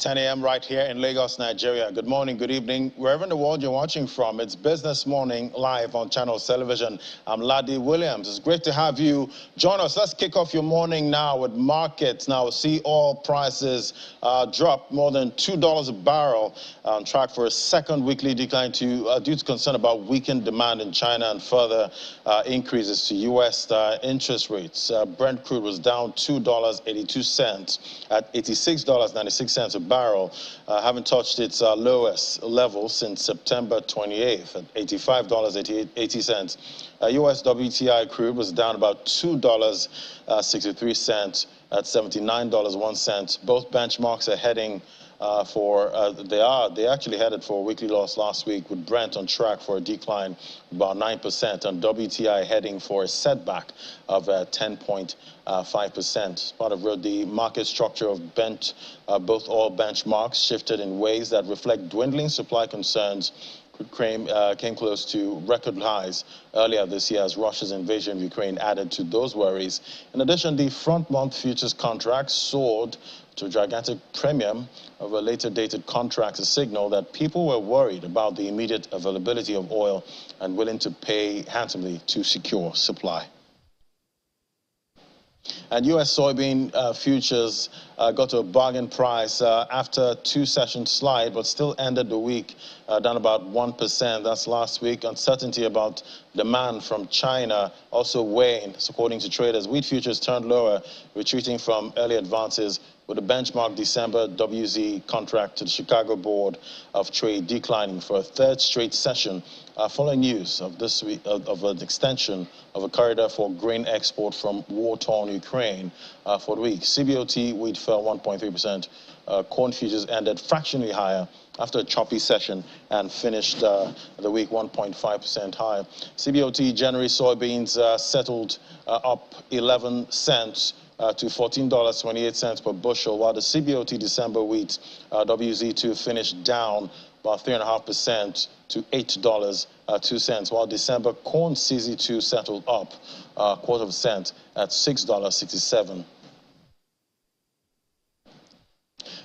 10 a.m. right here in Lagos, Nigeria. Good morning, good evening, wherever in the world you're watching from. It's Business Morning live on Channels Television. I'm Ladi Williams. It's great to have you join us. Let's kick off your morning now with markets. Now, see oil prices drop more than $2 a barrel, on track for a second weekly decline due to concern about weakened demand in China and further increases to U.S. Interest rates. Brent crude was down $2.82 at $86.96 a barrel, having touched its lowest level since September 28th at $85.80. U.S. WTI crude was down about $2.63 at $79.01. Both benchmarks are heading they actually headed for a weekly loss last week, with Brent on track for a decline about 9% and WTI heading for a setback of 10.5%. Part of the market structure of both oil benchmarks shifted in ways that reflect dwindling supply concerns. Came close to record highs earlier this year as Russia's invasion of Ukraine added to those worries. In addition, the front-month futures contract soared to a gigantic premium over later dated contracts, a signal that people were worried about the immediate availability of oil and willing to pay handsomely to secure supply. And U.S. soybean futures got to a bargain price after two-session slide, but still ended the week down about 1%. That's last week. Uncertainty about demand from China also waned, according to traders. Wheat futures turned lower, retreating from early advances, with the benchmark December WZ contract to the Chicago Board of Trade declining for a third straight session, following news of this week of an extension of a corridor for grain export from war-torn Ukraine for the week. CBOT wheat fell 1.3%. Corn futures ended fractionally higher after a choppy session and finished the week 1.5% higher. CBOT January soybeans settled up 11 cents to $14.28 per bushel, while the CBOT December wheat WZ2 finished down about 3.5% to $8.02, while December corn CZ2 settled up a quarter of a cent at $6.67.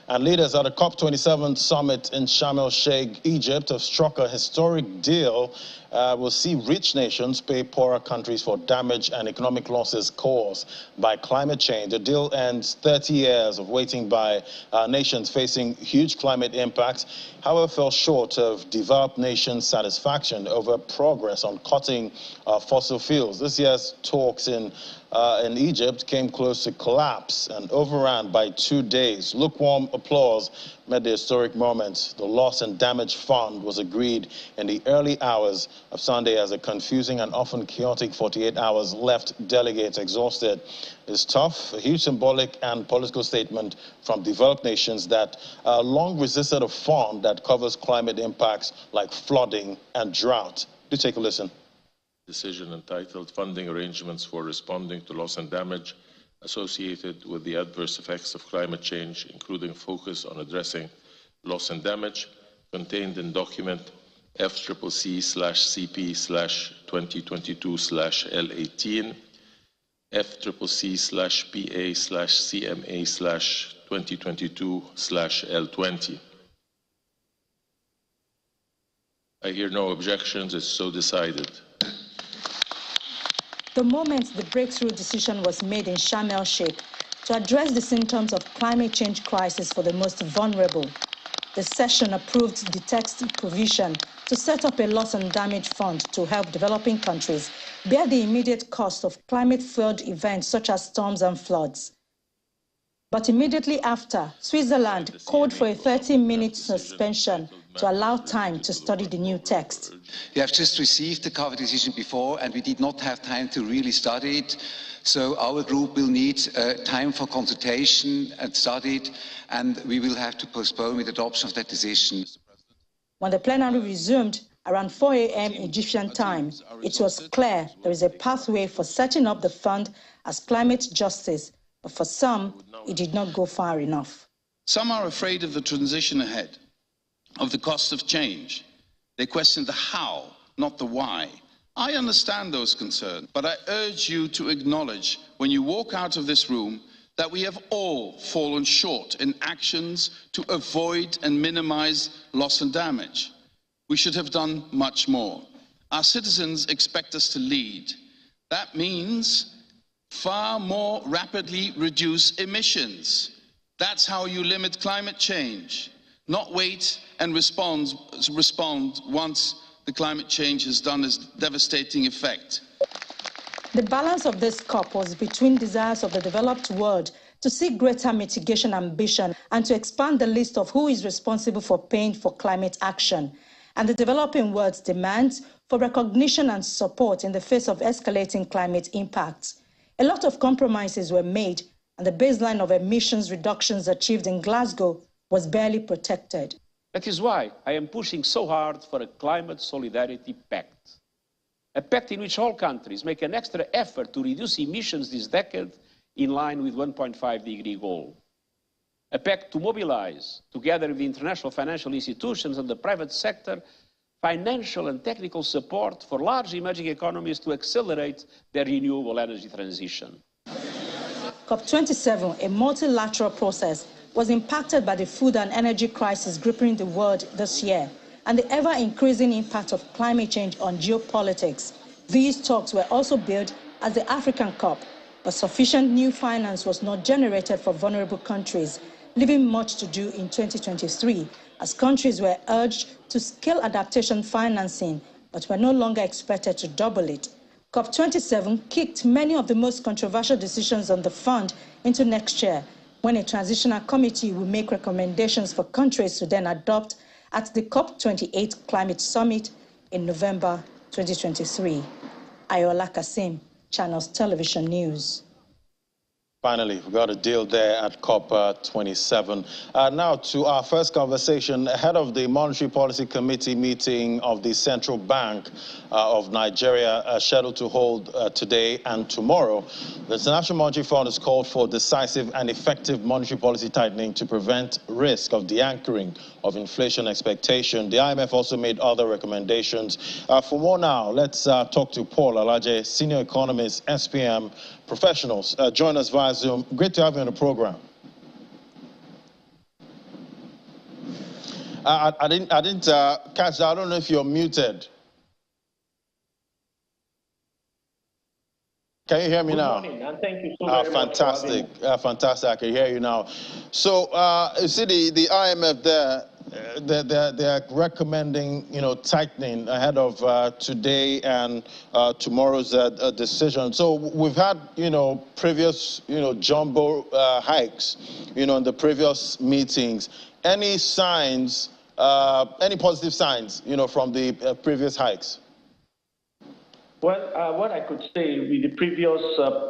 And leaders at the COP27 summit in Sharm el-Sheikh, Egypt, have struck a historic deal. Will see rich nations pay poorer countries for damage and economic losses caused by climate change. The deal ends 30 years of waiting by nations facing huge climate impacts, however, fell short of developed nations' satisfaction over progress on cutting fossil fuels. This year's talks in Egypt came close to collapse and overran by 2 days. Lukewarm applause met the historic moment. The Loss and Damage Fund was agreed in the early hours of Sunday as a confusing and often chaotic 48 hours left delegates exhausted. It's tough, a huge symbolic and political statement from developed nations that long resisted a fund that covers climate impacts like flooding and drought. Do take a listen. Decision entitled Funding Arrangements for Responding to Loss and Damage Associated with the Adverse Effects of Climate Change, including focus on addressing loss and damage, contained in document FCCC/CP/2022/L18, FCCC/PA/CMA/2022/L20. I hear no objections. It's so decided. The moment the breakthrough decision was made in Sharm el-Sheikh to address the symptoms of climate change crisis for the most vulnerable, the session approved the text provision to set up a loss and damage fund to help developing countries bear the immediate cost of climate-fueled events such as storms and floods. But immediately after, Switzerland called for a 30-minute suspension to allow time to study the new text. We have just received the cover decision before, and we did not have time to really study it. So our group will need time for consultation and study it, and we will have to postpone with adoption of that decision. When the plenary resumed around 4 a.m. Egyptian time, it was clear there is a pathway for setting up the fund as climate justice, but for some, it did not go far enough. Some are afraid of the transition ahead, of the cost of change. They question the how, not the why. I understand those concerns, but I urge you to acknowledge when you walk out of this room that we have all fallen short in actions to avoid and minimize loss and damage. We should have done much more. Our citizens expect us to lead. That means far more rapidly reduce emissions. That's how you limit climate change, not wait and respond once the climate change has done its devastating effect. The balance of this COP was between desires of the developed world to seek greater mitigation ambition and to expand the list of who is responsible for paying for climate action, and the developing world's demands for recognition and support in the face of escalating climate impacts. A lot of compromises were made, and the baseline of emissions reductions achieved in Glasgow was barely protected. That is why I am pushing so hard for a climate solidarity pact. A pact in which all countries make an extra effort to reduce emissions this decade in line with 1.5-degree goal. A pact to mobilize, together with the international financial institutions and the private sector, financial and technical support for large emerging economies to accelerate their renewable energy transition. COP27, a multilateral process, was impacted by the food and energy crisis gripping the world this year and the ever-increasing impact of climate change on geopolitics. These talks were also billed as the African COP, but sufficient new finance was not generated for vulnerable countries, leaving much to do in 2023, as countries were urged to scale adaptation financing, but were no longer expected to double it. COP27 kicked many of the most controversial decisions on the fund into next year, when a transitional committee will make recommendations for countries to then adopt at the COP28 Climate Summit in November 2023. Ayola Kasim, Channels Television News. Finally, we got a deal there at COP27. Now to our first conversation ahead of the Monetary Policy Committee meeting of the Central Bank of Nigeria, scheduled to hold today and tomorrow. The International Monetary Fund has called for decisive and effective monetary policy tightening to prevent risk of de-anchoring of inflation expectation. The IMF also made other recommendations. For more now, let's talk to Paul Alaje, senior economist, SPM Professionals. Join us via Zoom. Great to have you on the program. I didn't catch that. I don't know if you're muted. Can you hear me now? Good morning, and thank you so very fantastic. much for having me. Fantastic. I can hear you now. So you see the IMF there. They're recommending, tightening ahead of today and tomorrow's decision. So we've had, previous, jumbo hikes, in the previous meetings. Any signs, any positive signs, from the previous hikes? Well, what I could say with the previous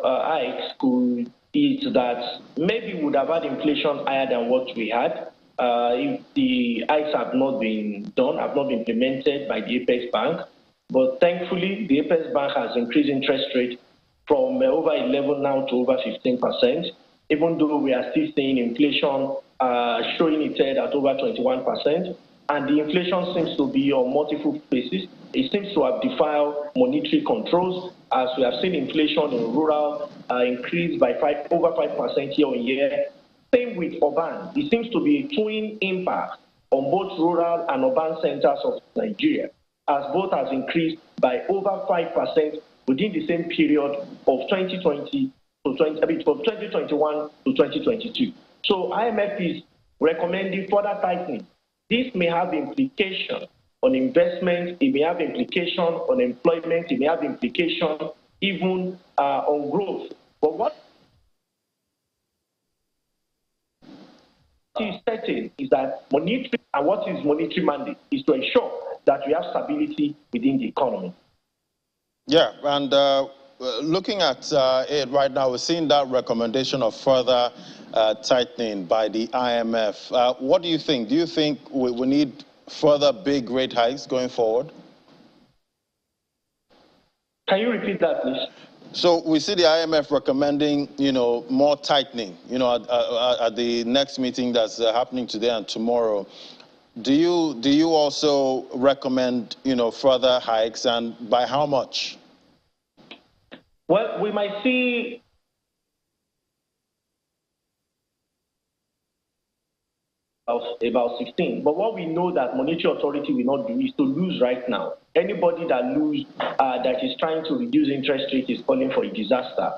hikes is that maybe we would have had inflation higher than what we had. If the hikes have not been done, have not been implemented by the Apex Bank. But thankfully, the Apex Bank has increased interest rate from over 11 now to over 15%, even though we are still seeing inflation showing its head at over 21%. And the inflation seems to be on multiple bases. It seems to have defied monetary controls, as we have seen inflation in rural increase by over 5% year on year. Same with urban. It seems to be a twin impact on both rural and urban centers of Nigeria, as both has increased by over 5% within the same period of 2020 to from 2021 to 2022. So IMF is recommending further tightening. This may have implication on investment, it may have implication on employment, it may have implication even on growth. But what is certain is that monetary, and what is monetary mandate, is to ensure that we have stability within the economy. Yeah, and looking at it right now, we're seeing that recommendation of further tightening by the IMF. What do you think? Do you think we need further big rate hikes going forward? Can you repeat that, please? So we see the IMF recommending, more tightening, at the next meeting that's happening today and tomorrow. Do you also recommend, further hikes, and by how much? Well, we might see about 16. But what we know that monetary authority will not do is to lose right now. Anybody that that is trying to reduce interest rate is calling for a disaster.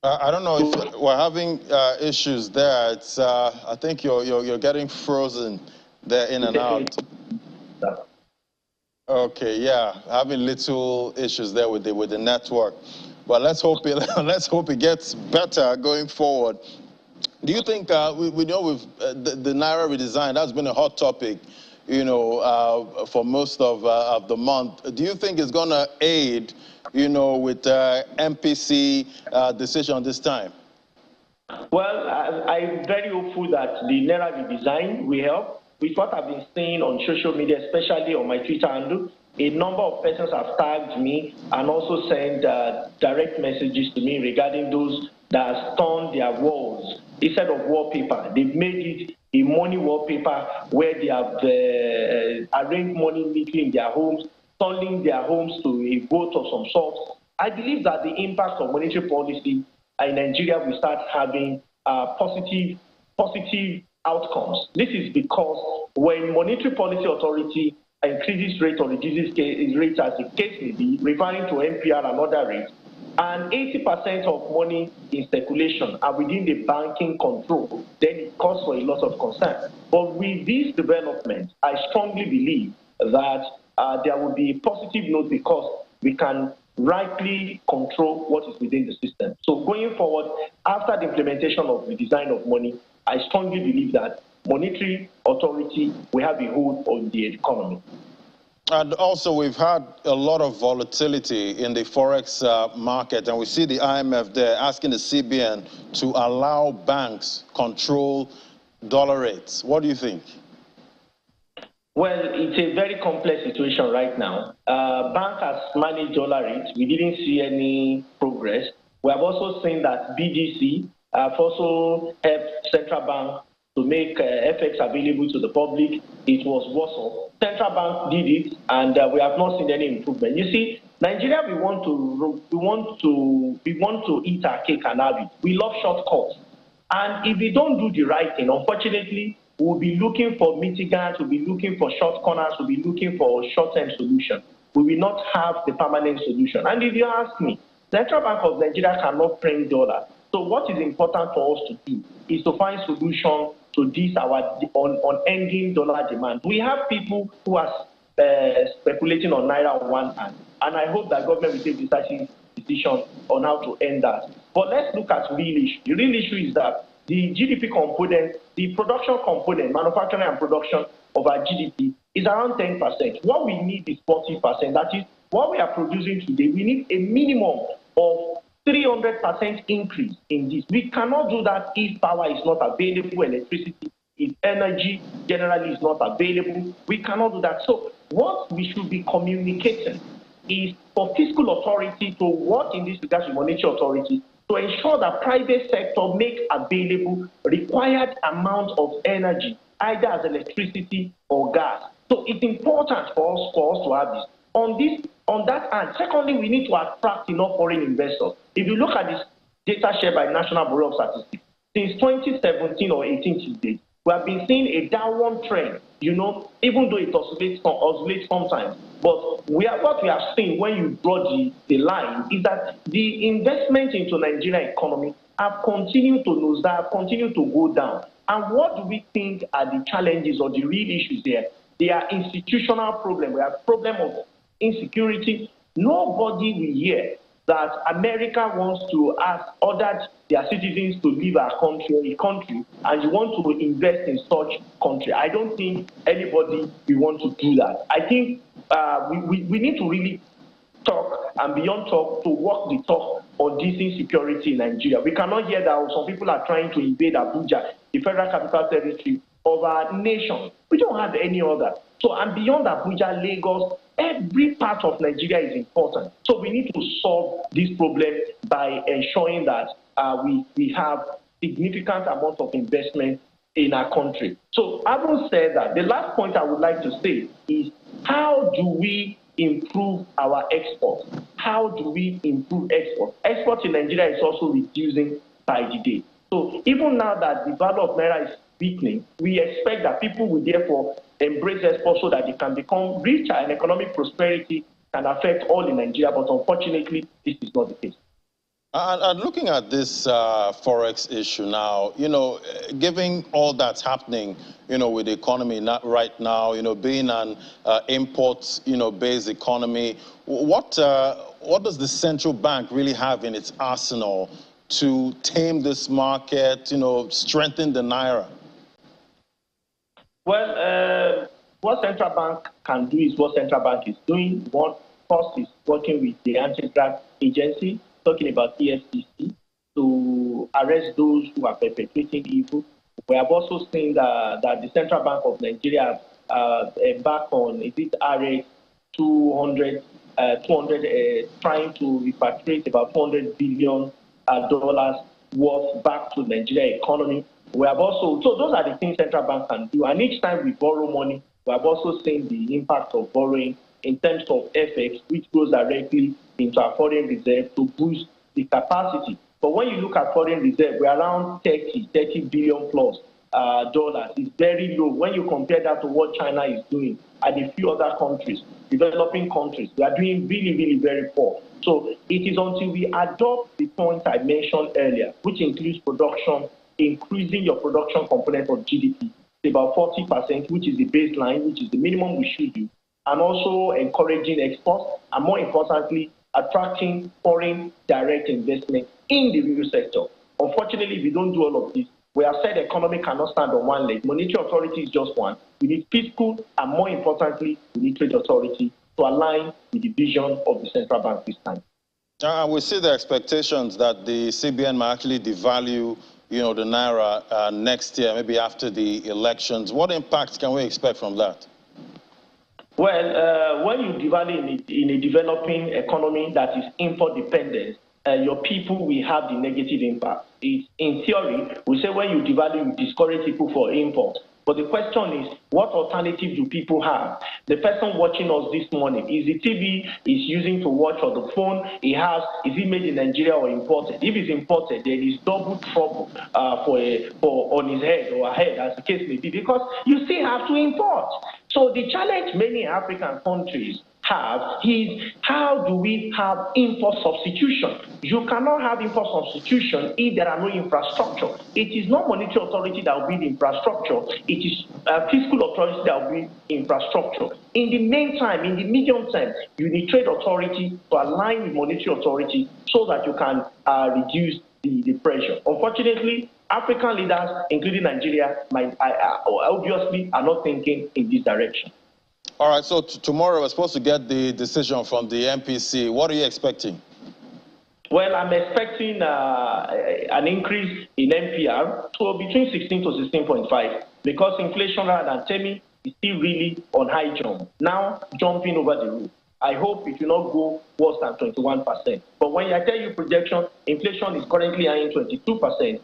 I don't know if we're having issues there. It's I think you're getting frozen there in and out. Okay, yeah, having little issues there with the network, but let's hope it gets better going forward. Do you think we know with the Naira redesign, that's been a hot topic, you know, for most of the month. Do you think it's going to aid, you know, with MPC decision this time? Well, I'm very hopeful that the Naira redesign will help. With what I've been seeing on social media, especially on my Twitter handle, a number of persons have tagged me and also sent direct messages to me regarding those that have turned their walls. Instead of wallpaper, they've made it a money wallpaper where they have arranged money neatly in their homes, turning their homes to a boat of some sort. I believe that the impact of monetary policy in Nigeria will start having positive outcomes. This is because when monetary policy authority increases rate or reduces rate, as the case may be, referring to MPR and other rates, and 80% of money in circulation are within the banking control, then it calls for a lot of concern. But with this development, I strongly believe that there will be a positive note because we can rightly control what is within the system. So going forward, after the implementation of the design of money, I strongly believe that monetary authority will have a hold on the economy. And also, we've had a lot of volatility in the Forex market, and we see the IMF there asking the CBN to allow banks control dollar rates. What do you think? Well, it's a very complex situation right now. Bank has managed dollar rates. We didn't see any progress. We have also seen that BDC have also helped central bank to make FX available to the public. It was worse off. Central bank did it, and we have not seen any improvement. You see, Nigeria, we want to eat our cake and have it. We love shortcuts, and if we don't do the right thing, unfortunately, we'll be looking for mitigants, we'll be looking for short corners, we'll be looking for short-term solution. We will not have the permanent solution. And if you ask me, Central Bank of Nigeria cannot print dollar. So what is important for us to do is to find solution to this on ending dollar demand. We have people who are speculating on Naira on one hand, and I hope that government will take decisive decision on how to end that. But let's look at real issue. The real issue is that the GDP component, the production component, manufacturing and production of our GDP is around 10%. What we need is 40%. That is what we are producing today. We need a minimum of 300% increase in this. We cannot do that if power is not available, electricity, if energy generally is not available. We cannot do that. So what we should be communicating is for fiscal authority to work in this regard with monetary authority to ensure that private sector make available required amount of energy, either as electricity or gas. So it's important for us to have this. On that hand, secondly, we need to attract enough foreign investors. If you look at this data shared by National Bureau of Statistics, since 2017 or 18 to date, we have been seeing a downward trend, you know, even though it oscillates sometimes. But what we have seen when you draw the line is that the investment into Nigerian economy have continued to nosedive, have continued to go down. And what do we think are the challenges or the real issues there? They are institutional problems. We have problem of insecurity. Nobody will hear that America wants to order their citizens to leave our country, and you want to invest in such country. I don't think anybody will want to do that. I think we need to really talk and beyond talk to walk the talk on this insecurity in Nigeria. We cannot hear that some people are trying to invade Abuja, the Federal Capital Territory of our nation. We don't have any other. So, and beyond Abuja, Lagos, every part of Nigeria is important. So we need to solve this problem by ensuring that we have significant amount of investment in our country. So having said that, the last point I would like to say is how do we improve our exports. How do we improve exports? Exports in Nigeria is also reducing by the day. So even now that the value of Naira is weakening, we expect that people will therefore embrace exports so that they can become richer and economic prosperity can affect all in Nigeria. But unfortunately, this is not the case. And looking at this Forex issue now, given all that's happening, with the economy not right now, being an import, based economy, what does the central bank really have in its arsenal to tame this market, strengthen the Naira? Well, what central bank can do is what central bank is doing. One, first is working with the anti-graft agency, talking about EFCC, to arrest those who are perpetrating evil. We have also seen that the Central Bank of Nigeria embarked on, is it RX 200, trying to repatriate about $400 billion worth back to the Nigeria economy. We have also, so those are the things central bank can do. And each time we borrow money, we have also seen the impact of borrowing in terms of FX, which goes directly into our foreign reserve to boost the capacity. But when you look at foreign reserve, we're around 30 billion plus dollars. It's very low when you compare that to what China is doing and a few other countries, developing countries. We are doing really, really very poor. So it is until we adopt the point I mentioned earlier, which includes production, increasing your production component of GDP to about 40%, which is the baseline, which is the minimum we should do, and also encouraging exports, and more importantly, attracting foreign direct investment in the real sector. Unfortunately, if we don't do all of this, we have said the economy cannot stand on one leg. Monetary authority is just one. We need fiscal, and more importantly, we need trade authority to align with the vision of the central bank this time. We see the expectations that the CBN might actually devalue, the Naira next year, maybe after the elections. What impact can we expect from that? Well, when you devalue in a developing economy that is import dependent, your people will have the negative impact. In theory, we say when you devalue, you discourage people for import. But the question is, what alternative do people have? The person watching us this morning, is the TV he's using to watch or the phone he has, is it made in Nigeria or imported? If it's imported, there is double trouble for on his head or her head, as the case may be, because you still have to import. So the challenge many African countries have is, how do we have import substitution? You cannot have import substitution if there are no infrastructure. It is not monetary authority that will build infrastructure. It is fiscal authority that will build infrastructure. In the meantime, in the medium term, you need trade authority to align with monetary authority so that you can reduce the pressure. Unfortunately, African leaders, including Nigeria, obviously are not thinking in this direction. All right, so tomorrow we're supposed to get the decision from the MPC. What are you expecting? Well, I'm expecting an increase in NPR to between 16 to 16.5 because inflation rather than taming is still really on high jump. Now jumping over the roof. I hope it will not go worse than 21%. But when I tell you projection, inflation is currently eyeing 22%.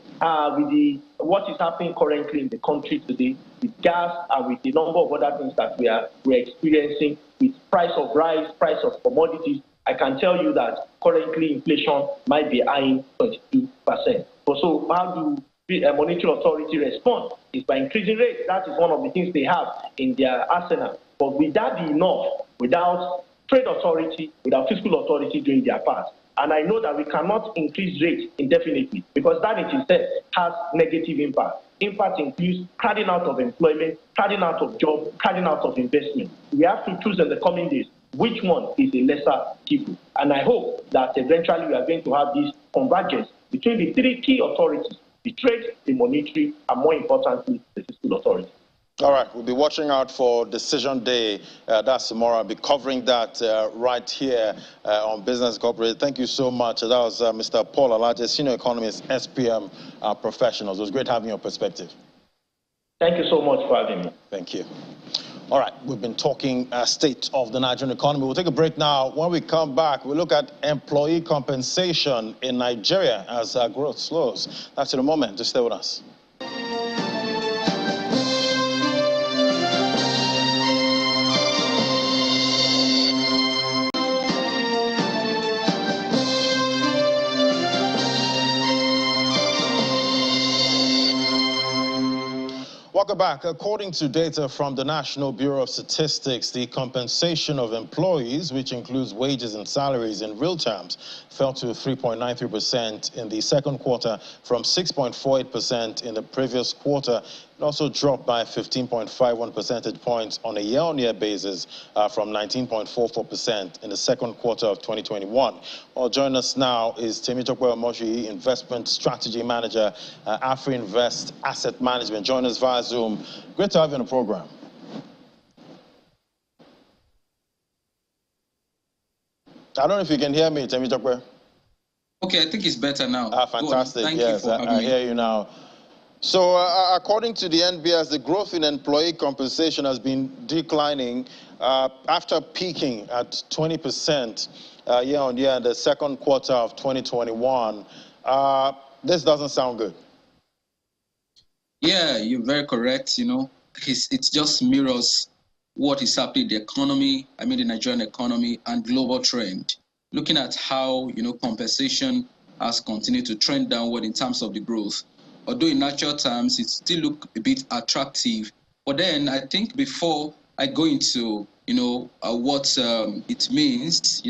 With what is happening currently in the country today, with gas and with the number of other things that we're experiencing, with price of rice, price of commodities, I can tell you that currently inflation might be eyeing 22%. So how do the monetary authority respond? Is by increasing rates. That is one of the things they have in their arsenal. But would that be enough without trade authority, without fiscal authority doing their part? And I know that we cannot increase rates indefinitely because that in itself has negative impact. Impact includes crowding out of employment, crowding out of jobs, crowding out of investment. We have to choose in the coming days which one is a lesser evil. And I hope that eventually we are going to have this convergence between the three key authorities, the trade, the monetary, and more importantly, the fiscal authority. All right, we'll be watching out for Decision Day. That's tomorrow. I'll be covering that right here on Business Incorporated. Thank you so much. That was Mr. Paul Alaje, Senior Economist, SPM Professionals. It was great having your perspective. Thank you so much for having me. Thank you. All right, we've been talking state of the Nigerian economy. We'll take a break now. When we come back, we'll look at employee compensation in Nigeria as growth slows. That's in a moment. Just stay with us. Welcome back. According to data from the National Bureau of Statistics, the compensation of employees, which includes wages and salaries in real terms, fell to 3.93% in the second quarter from 6.48% in the previous quarter. It also dropped by 15.51 percentage points on a year-on-year basis from 19.44% in the second quarter of 2021. Well, join us now is Temitope Omoshi, Investment Strategy Manager, AfriInvest Asset Management. Join us via Zoom. Great to have you on the program. I don't know if you can hear me, Temitope. Okay, I think it's better now. Fantastic. Thank yes, you for having I me. hear you now. So, according to the NBS, the growth in employee compensation has been declining after peaking at 20% year-on-year in the second quarter of 2021. This doesn't sound good. Yeah, you're very correct. You know, it just mirrors what is happening in the economy, the Nigerian economy and global trend. Looking at how, compensation has continued to trend downward in terms of the growth. Although in natural terms, it still looks a bit attractive. But then I think before I go into, what it means,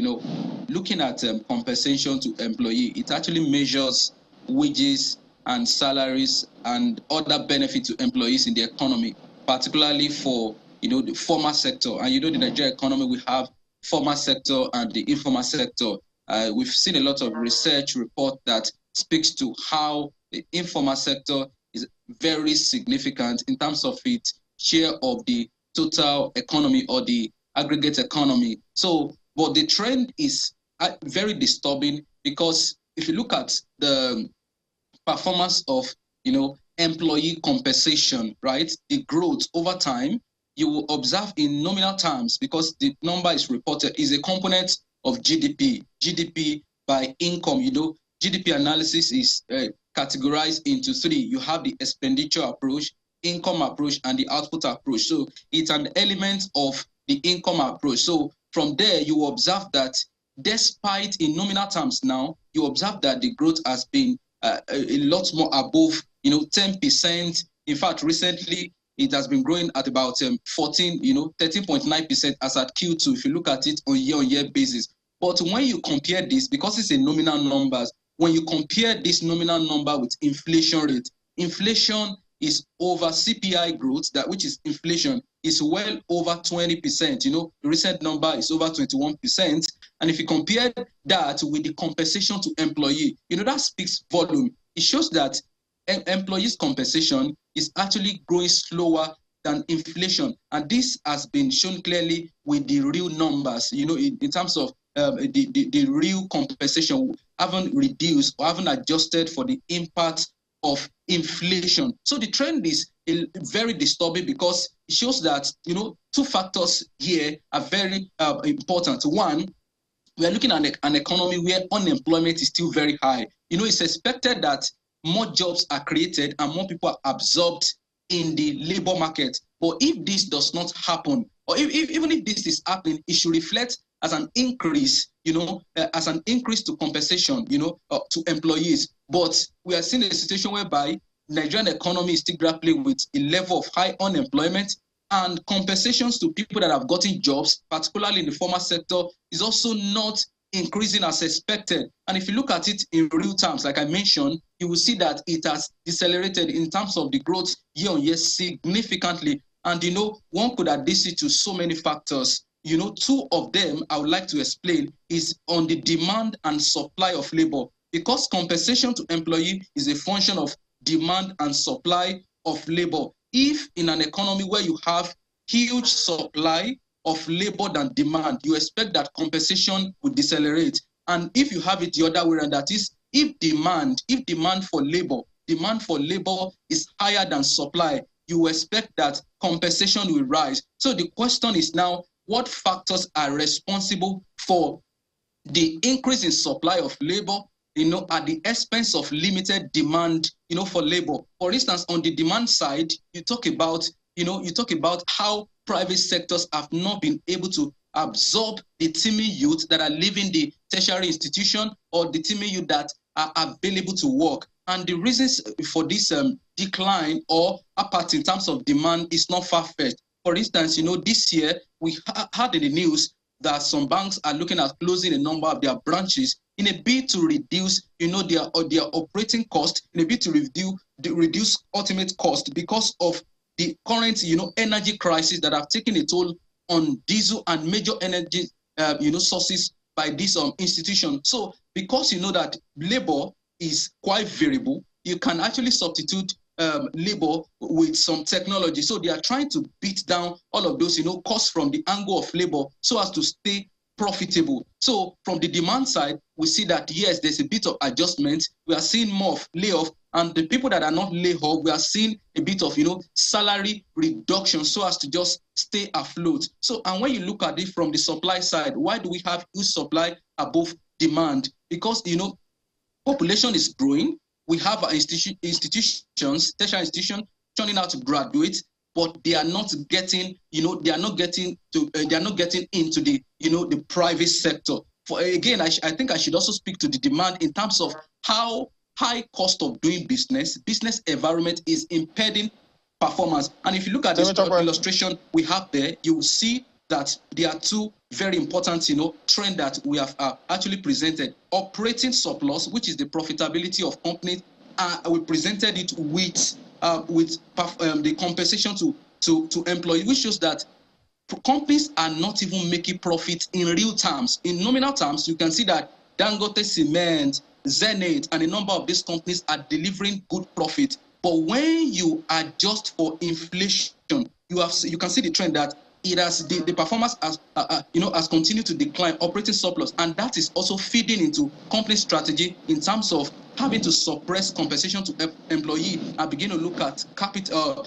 looking at compensation to employee, it actually measures wages and salaries and other benefits to employees in the economy, particularly for, the formal sector. And the Nigerian economy, we have formal sector and the informal sector. We've seen a lot of research report that speaks to how the informal sector is very significant in terms of its share of the total economy or the aggregate economy. So, but the trend is very disturbing because if you look at the performance of, employee compensation, right, the growth over time, you will observe in nominal terms because the number is reported is a component of GDP. GDP by income, GDP analysis is categorized into three. You have the expenditure approach, income approach, and the output approach. So it's an element of the income approach. So from there, you observe that despite in nominal terms now, you observe that the growth has been a lot more above, 10%. In fact, recently, it has been growing at about 13.9% as at Q2, if you look at it on year-on-year basis. But when you compare this, because it's a nominal numbers, when you compare this nominal number with inflation rate, inflation is over CPI growth, which is inflation, is well over 20%. The recent number is over 21%. And if you compare that with the compensation to employee, that speaks volume. It shows that employees' compensation is actually growing slower than inflation. And this has been shown clearly with the real numbers, in terms of the real compensation haven't reduced or haven't adjusted for the impact of inflation. So the trend is very disturbing because it shows that, two factors here are very important. One, we are looking at an economy where unemployment is still very high. It's expected that more jobs are created and more people are absorbed in the labor market. But if this does not happen, or even if this is happening, it should reflect as an increase, as an increase to compensation, to employees. But we are seeing a situation whereby the Nigerian economy is still grappling with a level of high unemployment, and compensations to people that have gotten jobs, particularly in the formal sector, is also not increasing as expected. And if you look at it in real terms, like I mentioned, you will see that it has decelerated in terms of the growth year-on-year significantly. And, one could address it to so many factors. Two of them I would like to explain is on the demand and supply of labor, because compensation to employee is a function of demand and supply of labor. If in an economy where you have huge supply of labor than demand, you expect that compensation would decelerate. And if you have it the other way around, that is, if demand for labor is higher than supply, you expect that compensation will rise. So the question is now, what factors are responsible for the increase in supply of labor, at the expense of limited demand, for labor? For instance, on the demand side, you talk about how private sectors have not been able to absorb the teeming youth that are leaving the tertiary institution or the teeming youth that are available to work. And the reasons for this decline or apathy in terms of demand is not far-fetched. For instance, this year we had in the news that some banks are looking at closing a number of their branches in a bid to reduce, their operating cost, in a bid to reduce ultimate cost because of the current, energy crisis that have taken a toll on diesel and major energy, sources by this institution. So because you know that labor is quite variable, you can actually substitute labor with some technology. So they are trying to beat down all of those, costs from the angle of labor so as to stay profitable. So from the demand side, we see that, yes, there's a bit of adjustment. We are seeing more of layoff, and the people that are not laid off, we are seeing a bit of, salary reduction so as to just stay afloat. So, and when you look at it from the supply side, why do we have huge supply above demand? Because, population is growing. We have institutions, tertiary institutions turning out to graduate, but they are not getting, they are not getting into the, the private sector. For again, I think I should also speak to the demand in terms of how high cost of doing business environment is impeding performance. And if you look at this illustration we have there, you will see that there are two very important, trends that we have actually presented. Operating surplus, which is the profitability of companies, we presented it with the compensation to employees, which shows that companies are not even making profit in real terms. In nominal terms, you can see that Dangote Cement, Zenith, and a number of these companies are delivering good profit. But when you adjust for inflation, you can see the trend that it has the performance has continued to decline, operating surplus, and that is also feeding into company strategy in terms of having to suppress compensation to employee and begin to look at capital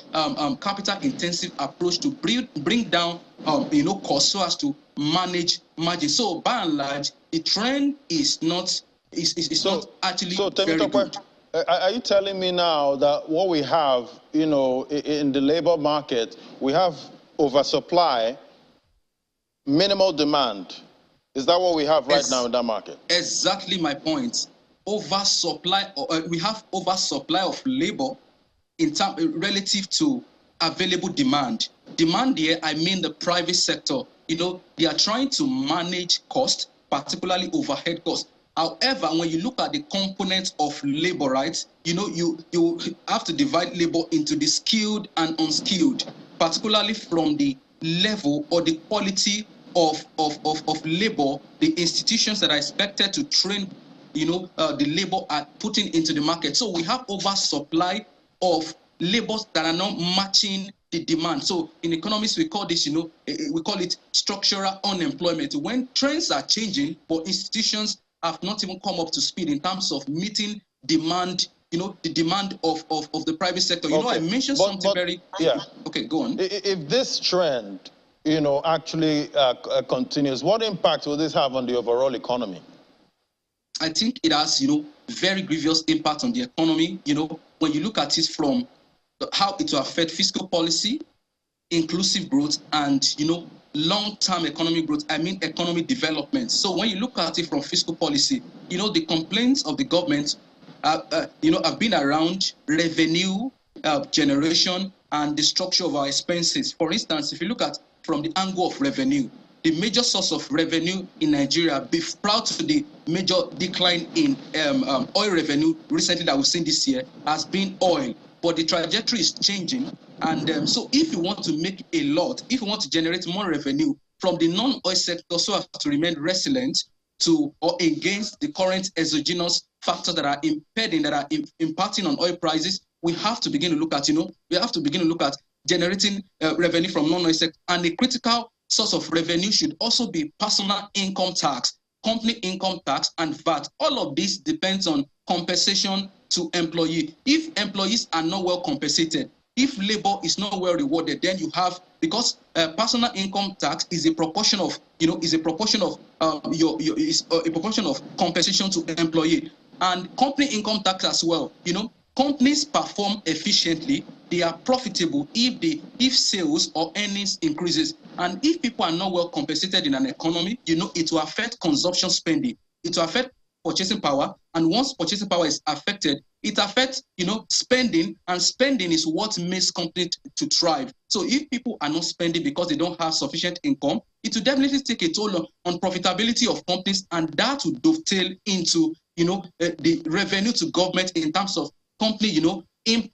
intensive approach to bring down costs so as to manage margin. So by and large, the trend is not actually very good. Are you telling me now that what we have, in the labor market, we have oversupply, minimal demand? Is that what we have right now in that market? Exactly my point. Oversupply. We have oversupply of labor in relative to available demand. Demand here, I mean the private sector. They are trying to manage cost, particularly overhead costs. However, when you look at the components of labor, right, you have to divide labor into the skilled and unskilled, particularly from the level or the quality of labor the institutions that are expected to train, the labor are putting into the market. So we have oversupply of labors that are not matching the demand. So in economics, we call this, we call it structural unemployment. When trends are changing, but institutions have not even come up to speed in terms of meeting demand, the demand of the private sector. I mentioned something very... Yeah. Okay, go on. If this trend, actually continues, what impact will this have on the overall economy? I think it has, very grievous impact on the economy. When you look at it from how it will affect fiscal policy, inclusive growth, and, long-term economic growth, I mean economic development. So when you look at it from fiscal policy, the complaints of the government, have been around revenue generation and the structure of our expenses. For instance, if you look at from the angle of revenue, the major source of revenue in Nigeria, prior to the major decline in oil revenue recently that we've seen this year, has been oil. But the trajectory is changing. And so if you want to make a lot, if you want to generate more revenue from the non-oil sector so as to remain resilient to or against the current exogenous factors that are impeding, that are impacting on oil prices, we have to begin to look at, we have to begin to look at generating revenue from non-oil sector. And a critical source of revenue should also be personal income tax, company income tax, and VAT. All of this depends on compensation to employee. If employees are not well compensated, if labor is not well rewarded, then you have, because personal income tax is a proportion of, is a proportion of a proportion of compensation to employee, and company income tax as well. Companies perform efficiently, they are profitable if sales or earnings increases, and if people are not well compensated in an economy, it will affect consumption spending. It will affect purchasing power, and once purchasing power is affected, it affects, spending, and spending is what makes companies to thrive. So if people are not spending because they don't have sufficient income, it will definitely take a toll on profitability of companies, and that will dovetail into, the revenue to government in terms of company,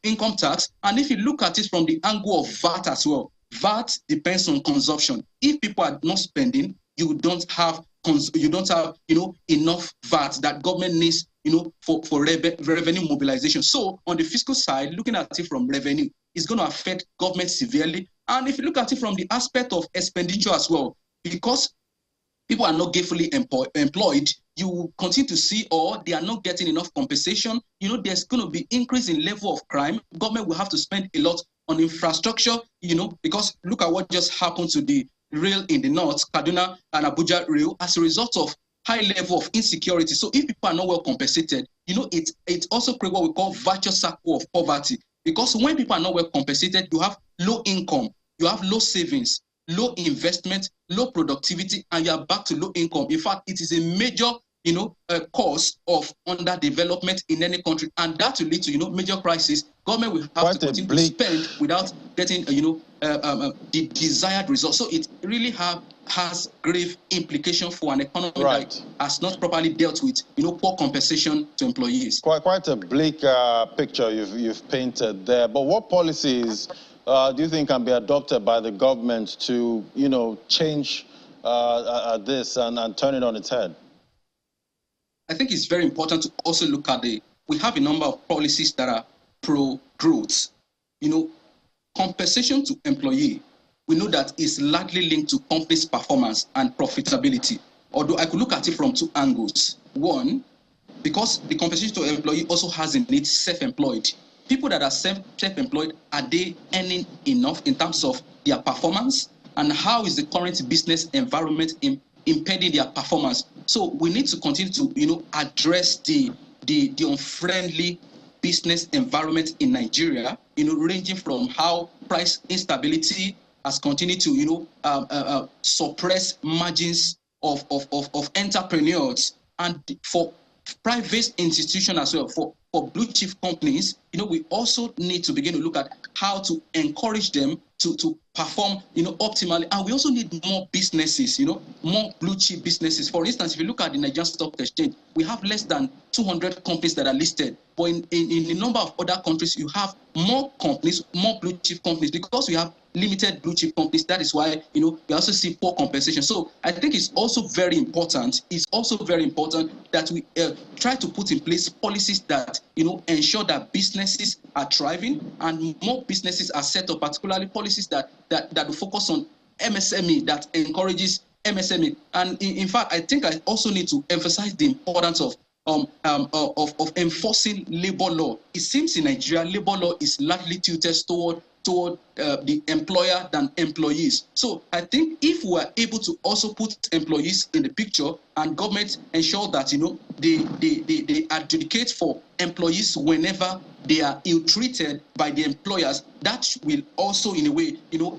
income tax. And if you look at it from the angle of VAT as well, VAT depends on consumption. If people are not spending, you don't have enough VAT that government needs, for revenue mobilization. So on the fiscal side, looking at it from revenue, it's going to affect government severely. And if you look at it from the aspect of expenditure as well, because people are not gainfully employed, you continue to see, or they are not getting enough compensation. There's going to be increase in level of crime. Government will have to spend a lot on infrastructure, because look at what just happened to the rail in the north, Kaduna and Abuja rail, as a result of high level of insecurity. So if people are not well compensated, it also creates what we call virtuous circle of poverty. Because when people are not well compensated, you have low income, you have low savings, low investment, low productivity, and you are back to low income. In fact, it is a major, cause of underdevelopment in any country, and that will lead to, major crisis. Government will have to continue to spend without getting, the desired result. So it really has grave implication for an economy that has not properly dealt with, poor compensation to employees. Quite a bleak picture you've painted there. But what policies do you think can be adopted by the government to, change this and turn it on its head? I think it's very important to also look at we have a number of policies that are pro-growth. Compensation to employee, we know that is largely linked to company's performance and profitability. Although I could look at it from two angles. One, because the compensation to employee also has in it self-employed. People that are self-employed, are they earning enough in terms of their performance? And how is the current business environment impeding their performance? So we need to continue to, address the unfriendly business environment in Nigeria, ranging from how price instability has continued to, suppress margins of entrepreneurs, and for private institutions as well, for blue chip companies, we also need to begin to look at how to encourage them to perform, optimally. And we also need more businesses, more blue chip businesses. For instance, if you look at the Nigerian Stock Exchange, we have less than 200 companies that are listed. But in a number of other countries, you have more companies, more blue chip companies, because we have limited blue chip companies. That is why, we also see poor compensation. So I think it's also very important. It's also very important that we try to put in place policies that, ensure that businesses are thriving and more businesses are set up, particularly policies that will focus on MSME, that encourages MSME. And in fact, I think I also need to emphasize the importance of enforcing labor law. It seems in Nigeria, labor law is largely tilted toward the employer than employees. So I think if we are able to also put employees in the picture, and government ensure that they adjudicate for employees whenever they are ill-treated by the employers, that will also in a way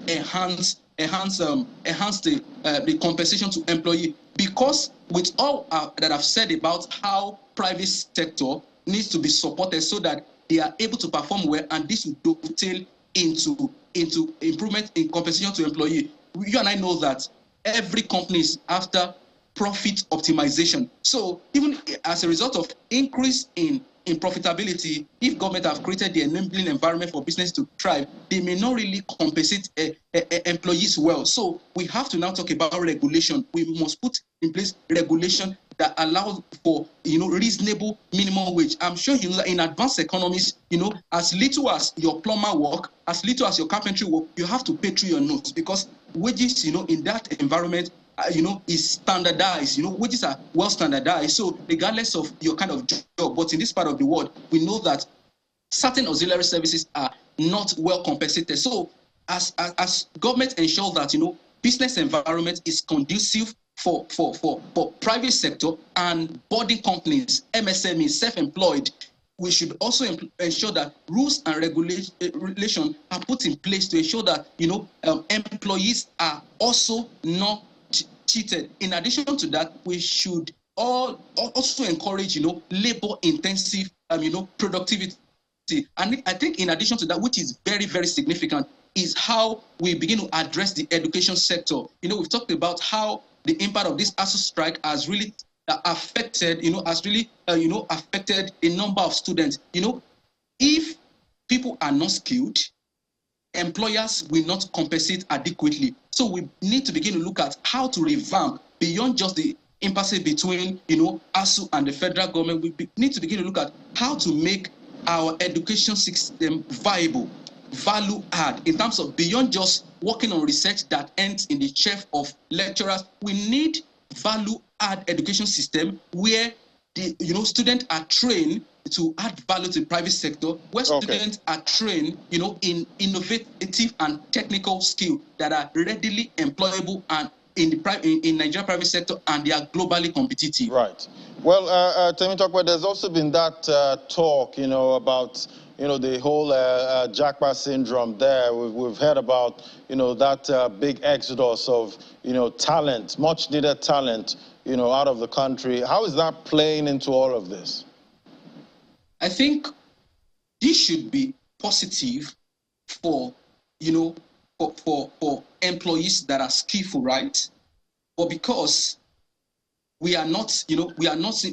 enhance the compensation to employee. Because with all that I've said about how private sector needs to be supported so that they are able to perform well, and this will dovetail into improvement in compensation to employee. You and I know that every company is after profit optimization. So even as a result of increase in profitability, if government have created the enabling environment for business to thrive, they may not really compensate employees well. So we have to now talk about regulation. We must put in place regulation that allows for reasonable minimum wage. I'm sure in advanced economies, as little as your plumber work, as little as your carpentry work, you have to pay through your nose, because wages, in that environment, is standardized. Wages are well standardized. So regardless of your kind of job, but in this part of the world, we know that certain auxiliary services are not well compensated. So as government ensure that business environment is conducive for private sector and body companies, MSMEs, self-employed, we should also ensure that rules and regulation are put in place to ensure that employees are also not cheated. In addition to that, we should also encourage, labor-intensive, productivity. And I think in addition to that, which is very, very significant, is how we begin to address the education sector. We've talked about how the impact of this ASU strike has really affected, affected a number of students. If people are not skilled, employers will not compensate adequately. So we need to begin to look at how to revamp beyond just the impasse between, ASU and the federal government. We need to begin to look at how to make our education system viable, value add, in terms of beyond just working on research that ends in the chair of lecturers. We need value add education system where the students are trained to add value to the private sector, where students are trained, in innovative and technical skills that are readily employable and in Nigerian private sector, and they are globally competitive. Right. Well, Temitope, there's also been that talk, about the whole Jackpot syndrome there. We've heard about, that big exodus of, talent, much needed talent, out of the country. How is that playing into all of this? I think this should be positive for, for employees that are skillful, right? But because we are not seeing,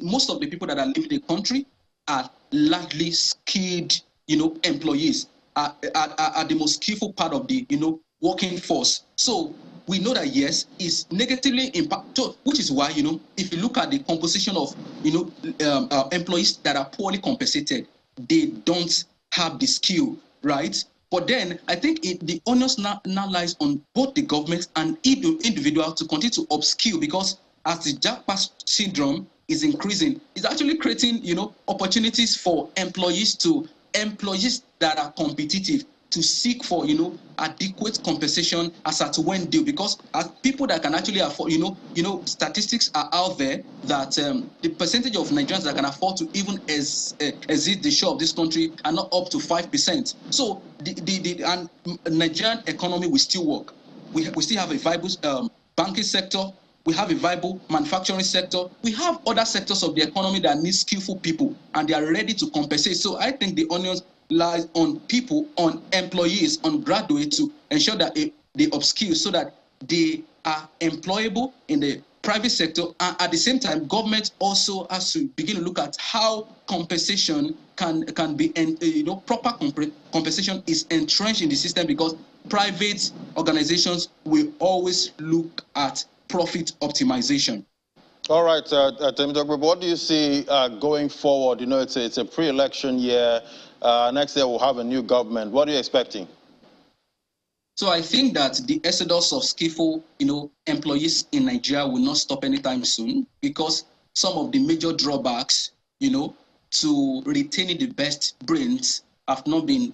most of the people that are leaving the country are largely skilled, employees, are the most skillful part of the, working force. So we know that, yes, it's negatively impacted, which is why, if you look at the composition of, employees that are poorly compensated, they don't have the skill, right? But then I think the onus now lies on both the government and individuals to continue to upskill, because as the jackpot syndrome is increasing, it's actually creating, opportunities for employees that are competitive to seek for, adequate compensation as at when due, because as people that can actually afford, statistics are out there that the percentage of Nigerians that can afford to even exit the shore of this country are not up to 5%. So the Nigerian economy will still work. We still have a viable banking sector. We have a viable manufacturing sector. We have other sectors of the economy that need skillful people, and they are ready to compensate. So I think the onions lies on people, on employees, on graduates to ensure that they upskill so that they are employable in the private sector. And at the same time, government also has to begin to look at how compensation can be, proper compensation is entrenched in the system, because private organizations will always look at profit optimization. All right, Temitope, what do you see going forward? It's a pre-election year. Next year we'll have a new government. What are you expecting? So I think that the exodus of skillful, employees in Nigeria will not stop anytime soon, because some of the major drawbacks, to retaining the best brains have not been,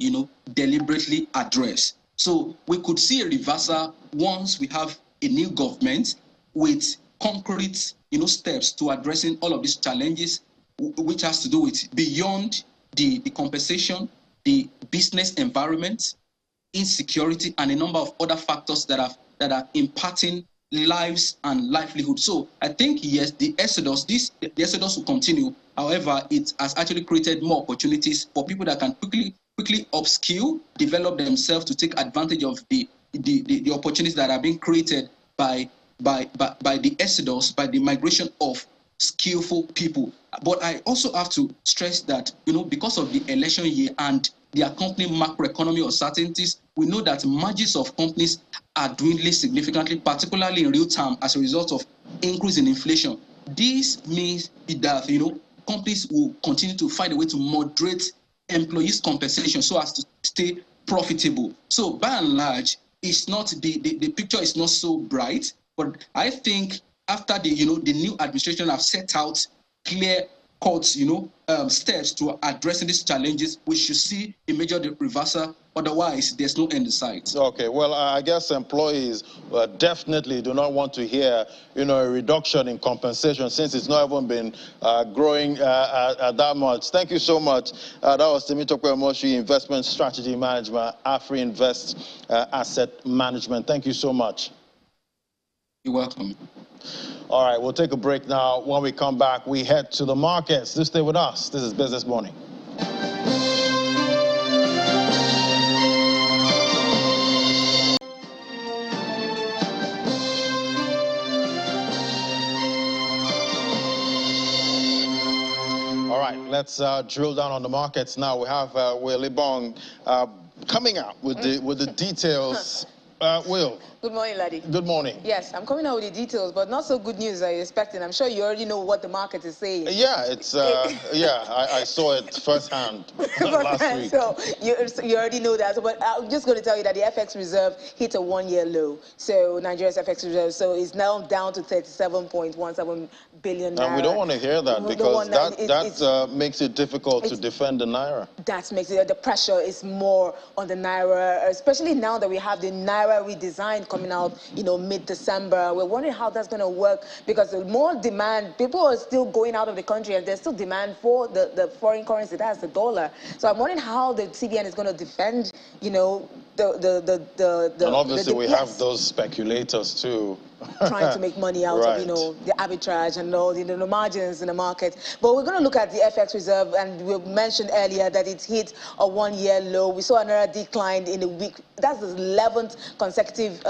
deliberately addressed. So we could see a reversal once we have a new government with concrete, steps to addressing all of these challenges, which has to do with beyond the compensation, the business environment, insecurity, and a number of other factors that are impacting lives and livelihood. So I think, yes, the exodus will continue. However, it has actually created more opportunities for people that can quickly upskill, develop themselves to take advantage of the opportunities that are being created by the exodus, by the migration of skillful people. But I also have to stress that, because of the election year and the accompanying macroeconomic uncertainties, we know that margins of companies are dwindling significantly, particularly in real time as a result of increase in inflation. This means that, companies will continue to find a way to moderate employees' compensation so as to stay profitable. So by and large, it's not the picture is not so bright. But I think after the new administration have set out clear cut steps to addressing these challenges, we should see a major reversal. Otherwise, there's no end in sight. Okay, well, I guess employees definitely do not want to hear a reduction in compensation, since it's not even been growing that much. Thank you so much. That was Temitope Omoshi, Investment Strategy Management, AfriInvest Asset Management. Thank you so much. You're welcome. All right, we'll take a break now. When we come back, we head to the markets. Do stay with us. This is Business Morning. All right, let's drill down on the markets now. We have Will Ibong coming out with the details. Will. Good morning, Laddie. Good morning. Yes, I'm coming out with the details, but not so good news as you're expecting. I'm sure you already know what the market is saying. Yeah, it's yeah, I saw it firsthand last week. So you already know that. But I'm just going to tell you that the FX reserve hit a one-year low. So Nigeria's FX reserve, so it's now down to 37.17 billion naira. And we don't want to hear that because that makes it difficult to defend the naira. That makes it, the pressure is more on the naira, especially now that we have the naira redesign coming out, you know, mid-December. We're wondering how that's going to work because the more demand, people are still going out of the country and there's still demand for the foreign currency, that's the dollar. So I'm wondering how the CBN is going to defend, you know, and obviously we have those speculators too. Trying to make money out of, you know, the arbitrage and all the margins in the market. But we're going to look at the FX reserve, and we mentioned earlier that it hit a one-year low. We saw another decline in a week. That's the 11th consecutive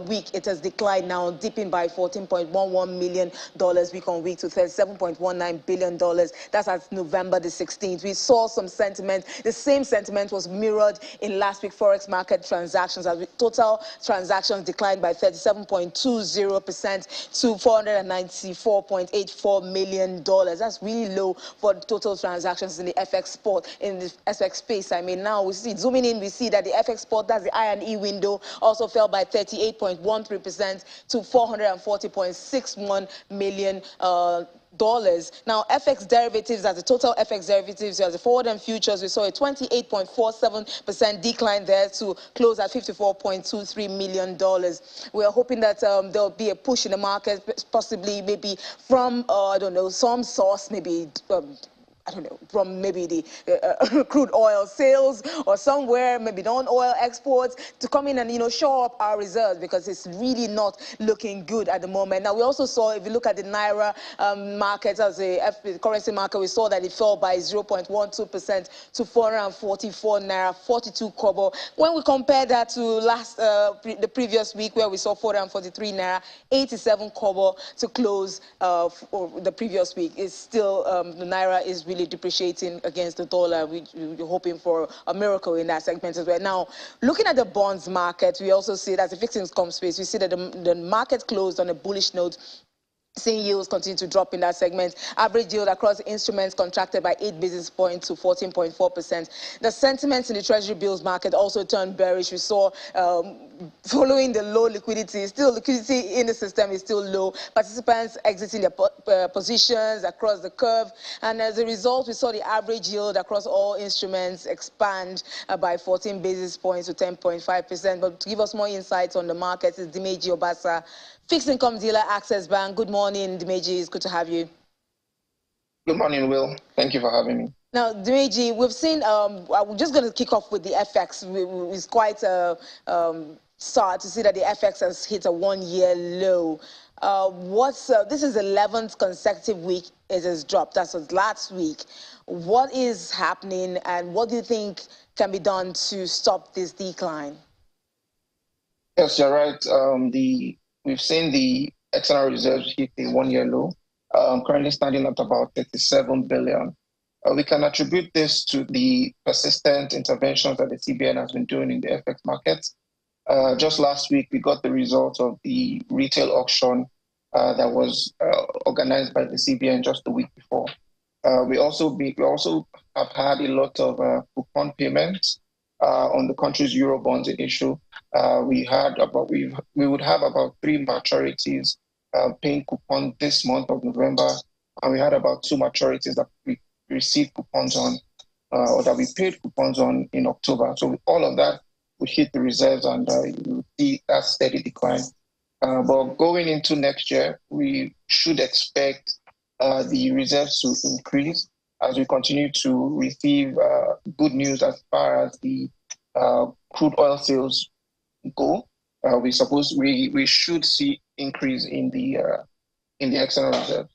week it has declined now, dipping by $14.11 million week on week to $37.19 billion. That's at November the 16th. We saw some sentiment. The same sentiment was mirrored in last week's Forex market transactions, as total transactions declined by 37.20% to $494.84 million. That's really low for total transactions in the FX spot, in the FX space. I mean, now we see, zooming in, we see that the FX spot, that's the I&E window, also fell by 38.13% to $440.61 million. Now, FX derivatives, as the total FX derivatives, as the forward and futures, we saw a 28.47% decline there to close at $54.23 million. We are hoping that there'll be a push in the market, possibly maybe from, I don't know, some source, maybe I don't know, from maybe the crude oil sales or somewhere, maybe non-oil exports, to come in and, you know, show up our reserves, because it's really not looking good at the moment. Now, we also saw, if you look at the Naira market, as a currency market, we saw that it fell by 0.12% to 444 Naira, 42 kobo. When we compare that to the previous week, where we saw 443 Naira, 87 kobo to close the previous week, it's still, the Naira is really depreciating against the dollar. We're hoping for a miracle in that segment as well. Now, looking at the bonds market, we also see that the fixed income space, we see that the market closed on a bullish note, seeing yields continue to drop in that segment. Average yield across instruments contracted by 8 basis points to 14.4%. The sentiments in the treasury bills market also turned bearish. We saw, following the low liquidity, still liquidity in the system is still low. Participants exiting their positions across the curve. And as a result, we saw the average yield across all instruments expand by 14 basis points to 10.5%. But to give us more insights on the market is Dimeji Obasa, fixed income dealer, Access Bank. Good morning, Dimeji. It's good to have you. Good morning, Will. Thank you for having me. Now, Dimeji, we've seen, I'm just going to kick off with the FX. It's quite sad to see that the FX has hit a one-year low. This is the 11th consecutive week it has dropped. That was last week. What is happening, and what do you think can be done to stop this decline? Yes, you're right. We've seen the external reserves hit a one-year low, currently standing at about 37 billion. We can attribute this to the persistent interventions that the CBN has been doing in the FX markets. Just last week, we got the results of the retail auction that was organized by the CBN just the week before. We also have had a lot of coupon payments on the country's euro bonds in issue. We would have about 3 maturities paying coupon this month of November, and we had about 2 maturities that we received coupons on, or that we paid coupons on in October. So with all of that, we hit the reserves, and you see that steady decline. But going into next year, we should expect the reserves to increase as we continue to receive good news as far as the crude oil sales go. We should see increase in the in the external reserve.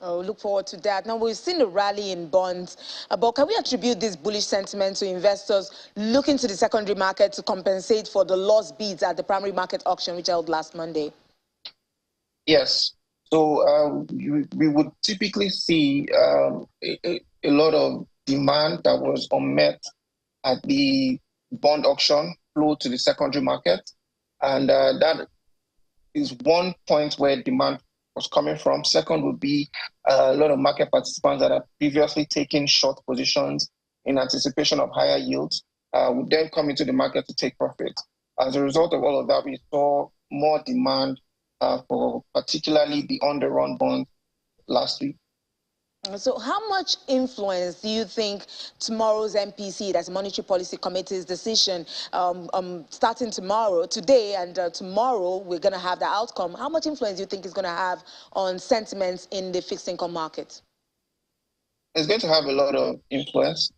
Oh, look forward to that. Now, we've seen a rally in bonds, but can we attribute this bullish sentiment to investors looking to the secondary market to compensate for the lost bids at the primary market auction, which held last Monday? Yes. So we would typically see a lot of demand that was unmet at the bond auction flow to the secondary market. And that is one point where demand was coming from. Second would be a lot of market participants that have previously taken short positions in anticipation of higher yields would then come into the market to take profit. As a result of all of that, we saw more demand for particularly the on-the-run bond last week. So how much influence do you think tomorrow's MPC, that's Monetary Policy Committee's decision, starting today and tomorrow, we're going to have the outcome. How much influence do you think is going to have on sentiments in the fixed income market? It's going to have a lot of influence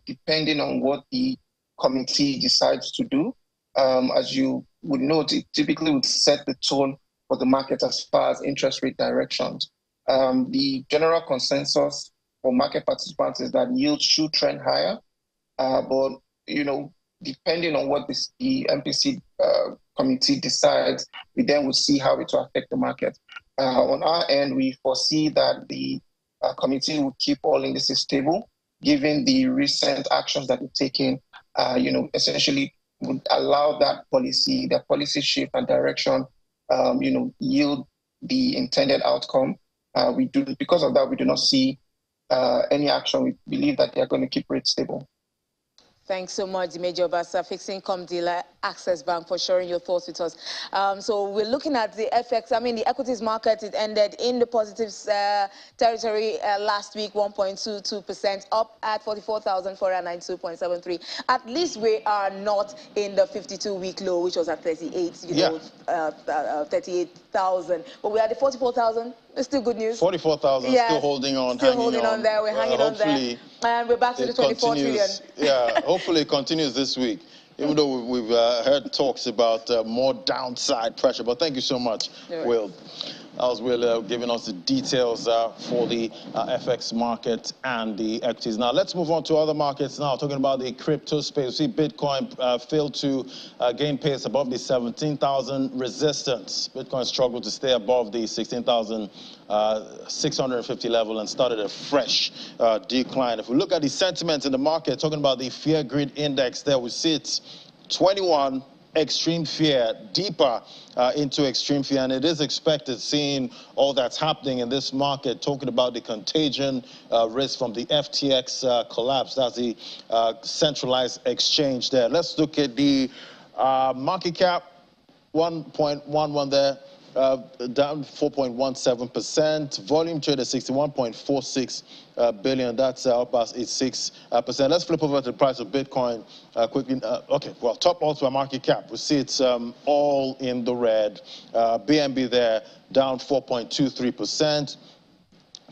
depending on what the committee decides to do. As you would note, it typically would set the tone for the market as far as interest rate directions. The general consensus for market participants is that yields should trend higher, but depending on what the MPC committee decides, we then will see how it will affect the market. On our end, we foresee that the committee will keep all indices stable, given the recent actions that we've taken. Essentially would allow that policy shift and direction, yield the intended outcome. Because of that, we do not see any action. We believe that they are going to keep rates stable. Thanks so much, Major Obasa, fixed income dealer, Access Bank, for sharing your thoughts with us. So we're looking at the FX. The equities market, it ended in the positive territory last week, 1.22%, up at 44,492.73. At least we are not in the 52-week low, which was at 38,000. But we are at the 44,000. It's still good news. 44,000, yes, still holding on. Still holding on there. We're hanging on there. And we're back to the 24 trillion. Yeah, hopefully it continues this week, even though we've heard talks about more downside pressure. But thank you so much, Will. That was Will giving us the details for the FX market and the equities. Now, let's move on to other markets now, talking about the crypto space. We see Bitcoin failed to gain pace above the 17,000 resistance. Bitcoin struggled to stay above the 16,650 level and started a fresh decline. If we look at the sentiment in the market, talking about the fear grid index there, we see it's 21. Extreme fear, deeper into extreme fear, and it is expected, seeing all that's happening in this market, talking about the contagion risk from the FTX collapse. That's the centralized exchange there. Let's look at the market cap, 1.11 there. Down 4.17%. Volume trade at 61.46 billion. That's up as 6%. Let's flip over to the price of Bitcoin quickly. Okay, well, top also market cap. We see it's all in the red. BNB there down 4.23%.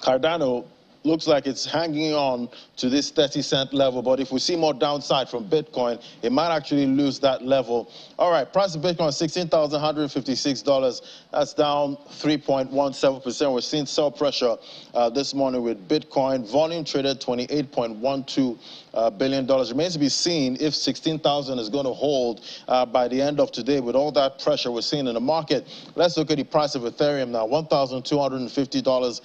Cardano looks like it's hanging on to this 30-cent level, but if we see more downside from Bitcoin, it might actually lose that level. All right, price of Bitcoin, $16,156. That's down 3.17%. We're seeing sell pressure this morning with Bitcoin. Volume traded $28.12 billion. Remains to be seen if 16,000 is going to hold by the end of today with all that pressure we're seeing in the market. Let's look at the price of Ethereum now, $1,250.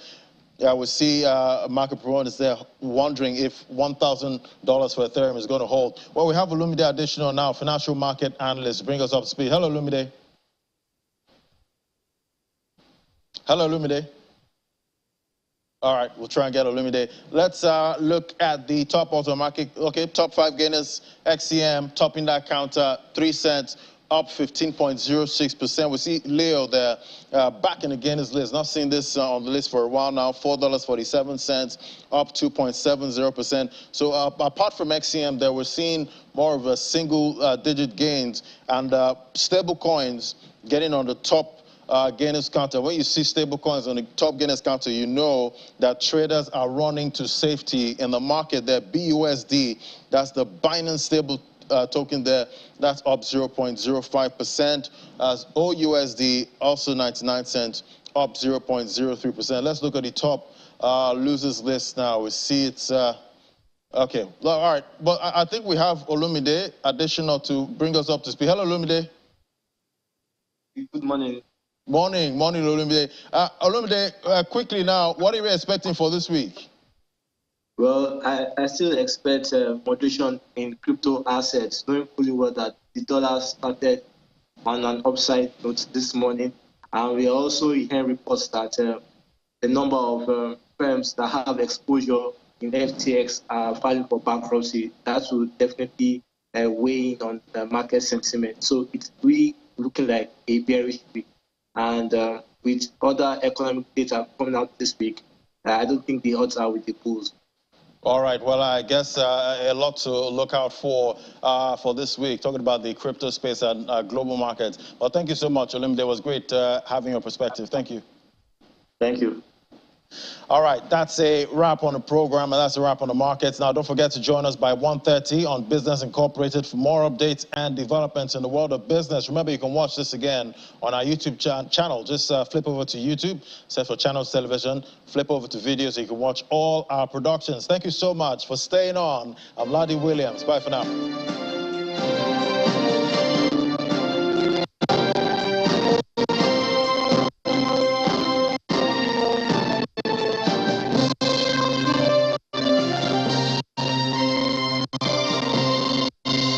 We see market proponents there wondering if $1,000 for Ethereum is going to hold. Well, we have Olumide Additional now, financial market analyst. Bring us up to speed. Hello, Olumide. Hello, Olumide. All right, we'll try and get Olumide. Let's look at the top auto market. Okay, top 5 gainers, XCM, topping that counter, 3 cents. Up 15.06%. We see Leo there back in the gainers list. Not seen this on the list for a while now. $4.47, up 2.70%. So apart from XCM, there we're seeing more of a single-digit gains, and stable coins getting on the top gainers counter. When you see stable coins on the top gainers counter, you know that traders are running to safety in the market there. BUSD, that's the Binance stable token there, that's up 0.05%. As OUSD, also 99 cents, up 0.03%. Let's look at the top losers list now. We see it's okay. All right, but I think we have Olumide additional to bring us up to speed. Hello, Olumide. Good morning. Morning, Olumide. Olumide, quickly now, what are you expecting for this week? Well, I still expect moderation in crypto assets, knowing fully well that the dollar started on an upside note this morning. And we are also hearing reports that the number of firms that have exposure in FTX are filing for bankruptcy. That will definitely weigh in on the market sentiment. So it's really looking like a bearish week. And with other economic data coming out this week, I don't think the odds are with the bulls. All right, well, I guess a lot to look out for this week, talking about the crypto space and global markets. Well, thank you so much, Olumide. It was great having your perspective. Thank you. Thank you. All right, that's a wrap on the program, and that's a wrap on the markets. Now, don't forget to join us by 1:30 on Business Incorporated for more updates and developments in the world of business. Remember, you can watch this again on our YouTube channel. Just flip over to YouTube, search for Channels Television, flip over to videos so you can watch all our productions. Thank you so much for staying on. I'm Ladi Williams. Bye for now.